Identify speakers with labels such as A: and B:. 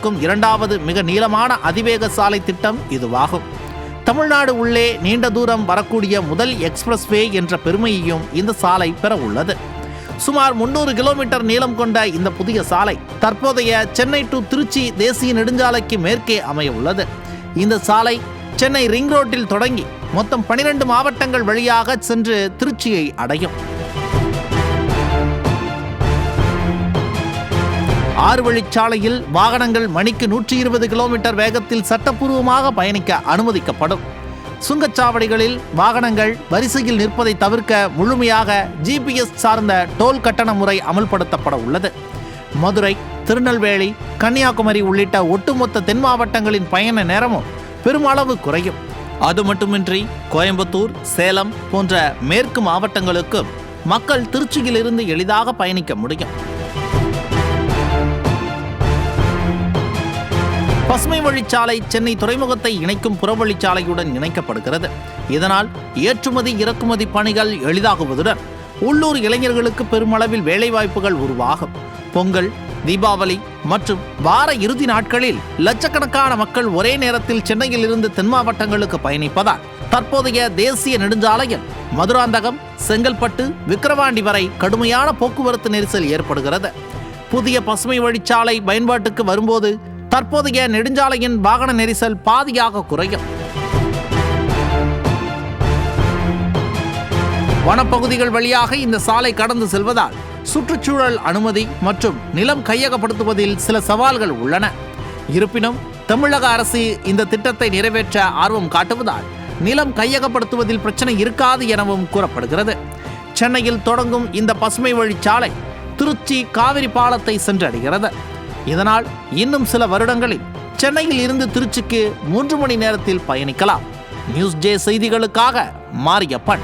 A: இருக்கும் இரண்டாவது மிக நீளமான அதிவேக சாலை திட்டம் இதுவாகும். தமிழ்நாடு உள்ளே நீண்ட தூரம் வரக்கூடிய முதல் எக்ஸ்பிரஸ்வே என்ற பெருமையையும் இந்த சாலை பெற உள்ளது. சுமார் 300 கிலோமீட்டர் நீளம் கொண்ட இந்த புதிய சாலை தற்போதைய சென்னை டு திருச்சி தேசிய நெடுஞ்சாலைக்கு மேற்கே அமைய உள்ளது. இந்த சாலை சென்னை ரிங் ரோட்டில் தொடங்கி மொத்தம் 12 மாவட்டங்கள் வழியாக சென்று திருச்சியை அடையும். 6 வழிச்சாலையில் வாகனங்கள் மணிக்கு 120 கிலோமீட்டர் வேகத்தில் சட்டப்பூர்வமாக பயணிக்க அனுமதிக்கப்படும். சுங்கச்சாவடிகளில் வாகனங்கள் வரிசையில் நிற்பதை தவிர்க்க முழுமையாக GPS சார்ந்த டோல் கட்டண முறை அமல்படுத்தப்பட உள்ளது. மதுரை, திருநெல்வேலி, கன்னியாகுமரி உள்ளிட்ட ஒட்டுமொத்த தென் மாவட்டங்களின் பயண நேரமும் பெருமளவு குறையும். அது மட்டுமின்றி கோயம்புத்தூர், சேலம் போன்ற மேற்கு மாவட்டங்களுக்கு மக்கள் திருச்சியிலிருந்து எளிதாக பயணிக்க முடியும். பசுமை வழிச்சாலை சென்னை துறைமுகத்தை இணைக்கும் புறவழிச்சாலையுடன் இணைக்கப்படுகிறது. இதனால் ஏற்றுமதி இறக்குமதி பணிகள் எளிதாகுவதுடன் உள்ளூர் இளைஞர்களுக்கு பெருமளவில் வேலைவாய்ப்புகள் உருவாகும். பொங்கல், தீபாவளி மற்றும் வார இறுதி நாட்களில் லட்சக்கணக்கான மக்கள் ஒரே நேரத்தில் சென்னையில் இருந்து தென் மாவட்டங்களுக்கு பயணிப்பதால் தற்போதைய தேசிய நெடுஞ்சாலையில் மதுராந்தகம், செங்கல்பட்டு, விக்கிரவாண்டி வரை கடுமையான போக்குவரத்து நெரிசல் ஏற்படுகிறது. புதிய பசுமை வழிச்சாலை பயன்பாட்டுக்கு வரும்போது தற்போதைய நெடுஞ்சாலையின் வாகன நெரிசல் பாதியாக குறையும். வனப்பகுதிகள் வழியாக இந்த சாலை கடந்து செல்வதால் சுற்றுச்சூழல் அனுமதி மற்றும் நிலம் கையகப்படுத்துவதில் சில சவால்கள் உள்ளன. இருப்பினும் தமிழக அரசு இந்த திட்டத்தை நிறைவேற்ற ஆர்வம் காட்டுவதால் நிலம் கையகப்படுத்துவதில் பிரச்சனை இருக்காது எனவும் கூறப்படுகிறது. சென்னையில் தொடங்கும் இந்த பசுமை வழிச்சாலை திருச்சி காவிரி பாலத்தை சென்றடைகிறது. இதனால் இன்னும் சில வருடங்களில் சென்னையில் இருந்து திருச்சிக்கு 3 மணி நேரத்தில் பயணிக்கலாம். நியூஸ் ஜே செய்திகளுக்காக மாரியப்பன்.